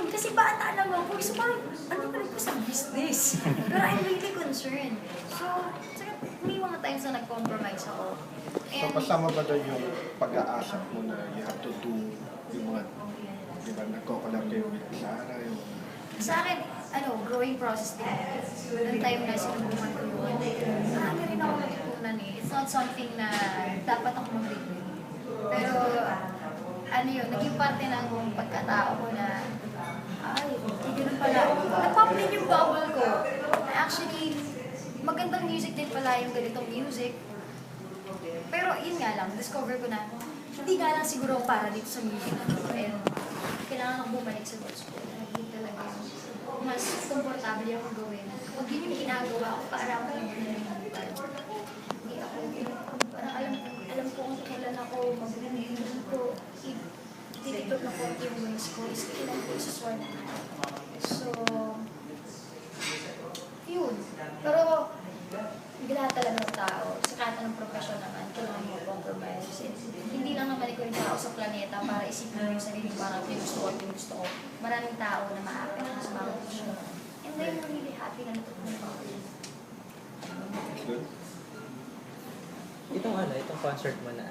yun, kasi bata lang ako. So parang, ano pa rin ko sa business? Pero I'm really concerned. So, may mga times na nag-compromise ako. So kasama ba doon yung pag-aasap mo na you have to do yung mga, di ba, nagko-collab kayo with Clara, yung... Sa akin, growing process din. Noong time na sinubukan ko yun, marami rin ako natutunan eh. It's not something na dapat ako mag-regret. Pero, naging parte ng pagkatao ko na, ay, hindi ganun pala. Nag-pop din yung bubble ko. Actually, magandang music din pala yung ganitong music. Pero yun nga lang, discover ko na, hindi nga lang siguro para dito sa music na to. And kailangan akong bumalik sa gospel. Hindi talaga mas komportable akong gawin. Kung yun yung ginagawa ko, para ako yung pinanimutan. Hindi ako, parang alam ko kung kailan ako mag-remain ko, tititok na konti yung wings ko, is kailan ko isuswar na. So, yun. Pero, lahat talaga ng tao, sa kahit anong profession naman, kailangan mo compromise. Hindi lang naman ikaw yung tao sa planeta para isipin mo yung sarili parang gusto ko. Maraming tao na ma-affect sa mga gusto. And I'm really happy na natutunan ko. Good. Itong concert mo na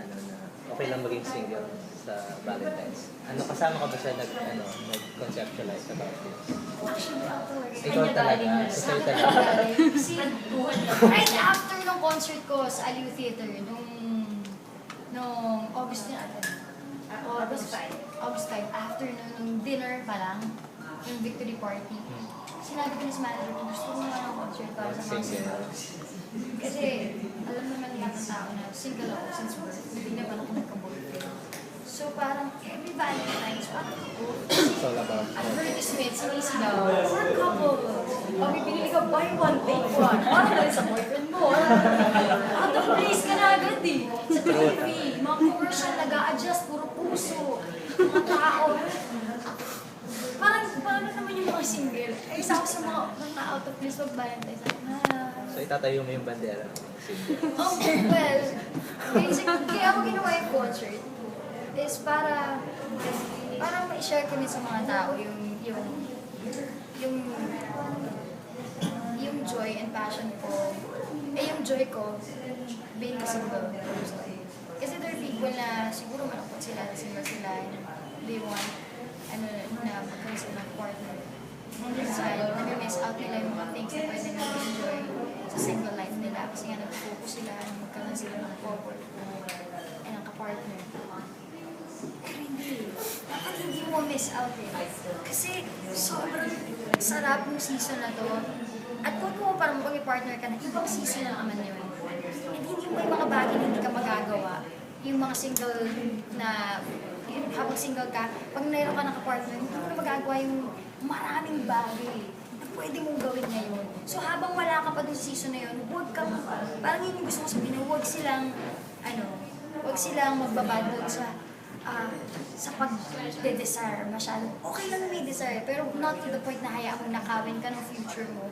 okay lang maging single sa Valentine's. Kasama ka ba sa nag-conceptualize about this? Actually, ako Ikaw talaga, ikaw talaga. See, right after ng concert ko sa Aliw Theater, nung August 5, after nung dinner pa lang, yung victory party, sinabi ko na sa manager ko, gusto ko naman ng concert para sa mga singles. Kasi, alam naman lahat ng tao na single ako since birth, hindi naman ako nagka-boyfriend. So parang every Valentine's, parang It's all about advertisement, sinisigaw, for a couple. Pag pinili ka, buy one, take one. Parang dahil sa boyfriend mo. Out of place ka na agad eh. Sa TV, mga commercial, nag-a-adjust, puro puso. Mga tao. Parang naman yung mga single. Ay, isa ako sa mga out of place pag Valentine's. So itatayo mo yung bandera ng single. Well, basically, kaya ako ginawa yung concert is para ma-share kami sa mga tao yung joy and passion ko. Yung joy ko being a single person. Kasi there are people na siguro malungkot sila, single sila, and they want na magkaroon sila ng partner. Minsan, nag-miss out nila yung mga things na pwede nila enjoy sa single life nila kasi nga nag-focus sila na magkaroon sila ng couple and ng kapartner. Pero hindi. Dapat hindi mo miss out eh. Kasi sobrang sarap ng season na to. At kung mo parang mag-partner ka na, ibang season na naman yun. And hindi mo yung mga bagay na hindi ka magagawa. Yung mga single na, habang single ka, pag mayroon ka ng kapartner, hindi mo na magagawa yung maraming bagay na pwede mong gawin ngayon. So habang wala ka pa dun sa season na yun, huwag ka, parang yun yung gusto ko sabihin, huwag silang magbabad dun sa pag-desire masyado. Okay lang na may desire, pero not to the point na hayaan mong nakawin ka ng future mo.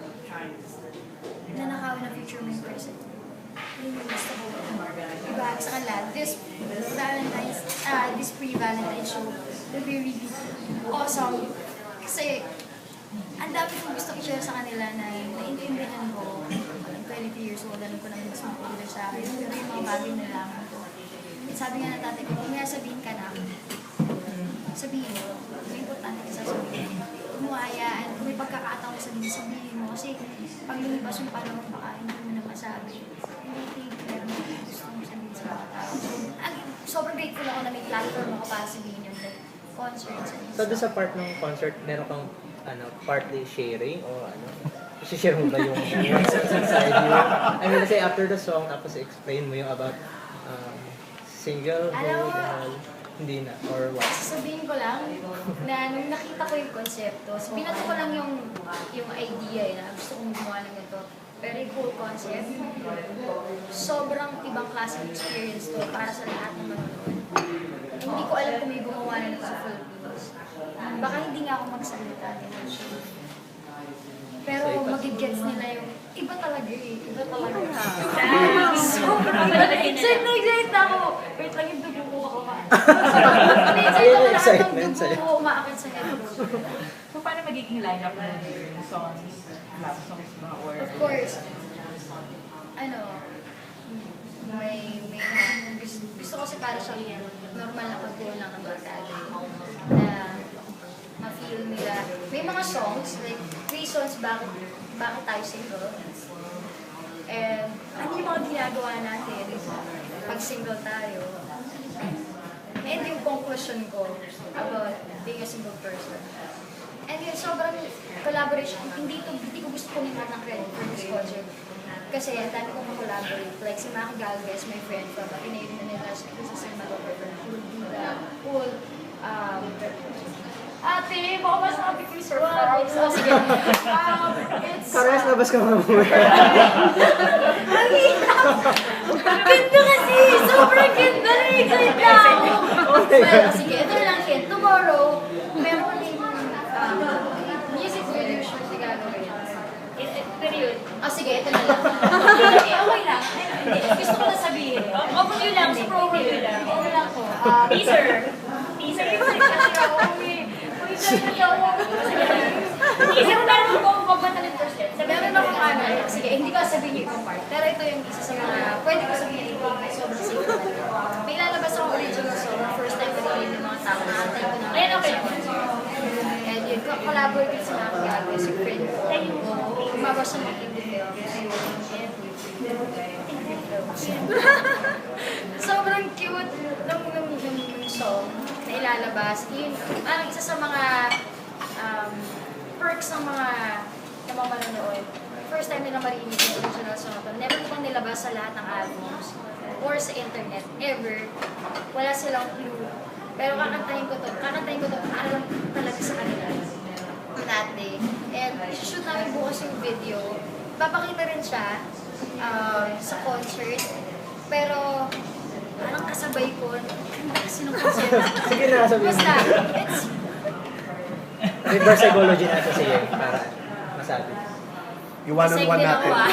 Na nakawin ng future mo yung present. Yun yung gusto ko. Diba, sa kanila, this pre-Valentine's show will be really awesome. Kasi, ang dami kong gusto i-share sa kanila na naiintindihan ko. 22 years old, alam ko na yung gusto ko sa akin. Pero yung mga bagay na lang ko. Sabi nga ng tatay ko, kung nga sabihin ka na, sabihin mo. May importante ka sasabihin. Kung mo hayaan, kung may pagkakataon sabihin mo. Kasi pag lumipas yung panahon, baka hindi mo na masabi. Hindi think gusto mo sabihin sa mga tao. Sobrang grateful ako na may platform ako para sabihin yung concerts. So doon sa part ng concert, meron kang partly sharing o share mo ba yung what's inside you? I mean, say after the song, tapos explain mo yung about single, hindi na, or what? Sasabihin ko lang na nung nakita ko yung konsepto, binato ko lang yung idea na gusto kong gumawa ng ito. Very cool concept. Sobrang ibang klaseng experience to para sa lahat ng manonood. Hindi ko alam kung may gumawa na ito sa Philippines. Baka hindi nga ako magsalita din. Pero magigets nila yung iba talaga eh. Iba talaga. Sobrang excited na ako. Wait lang yung dugo ko ako. Minsan Ayun ito yung lahat ng excitement sa'yo. dugo umaakit sa head ko. So, paano magiging lineup ng songs? Love songs ba? Or... Of course, ano, gusto ko kasi para siyang normal na pag-goal lang ng barkada na ma-feel nila. May mga songs, like reasons bakit tayo single. And ano yung mga ginagawa natin pag single tayo. And yung conclusion ko about being a single person. And yun, sobrang collaboration. Hindi ko gusto kumikat ng credit for this project. Kasi ang dami kong collaborate. Like si Maki Galvez, my friend from Ateneo Manila, sa cinematographer, who will do the whole, ate, baka masabi ko yung surprise. So, sige. It's... Kares, labas ka mga muna. Ang hirap! Ganda kasi! Sobrang ganda! Na-excite na ako! Well, sige, ito lang hint. Tomorrow, meron kaming music video shoot na gagawin. Pero yun. Sige, ito na lang. Okay lang. Gusto ko na sabihin. Overview lang. Overview lang. Okay lang ko. Teaser. Teaser. Teaser na rin ko kung magmatalit percent. Meron akong ano. Sige, hindi ko sabihin yung ibang part. Pero ito yung isa sa mga pwede ko sabihin yung ibang sobrang secret. May lalabas akong original song. First time ko rin yung mga tao. Nakatay ko na. Ayan, okay. And yun, collaborate sa mga gagawin sa friend ko. Gumagawa siya ng indie film. Sobrang cute ng song na ilalabas. Yun, parang isa sa mga perks ng mga manonood. First time nila marinig yung original song na to. Never ko pang nilabas sa lahat ng albums or sa internet. Ever. Wala silang clue. Pero kakantahin ko to para lang talaga sa kanila. That day. And shoot namin bukas yung video. Papakita rin siya sa concert. Pero parang kasabay ko. Hindi kasi nung concert. Sige na, sabihin. Basta, it's... Reverse psychology na ito, sige, para masabi. Yung one-on-one Segment natin. ako,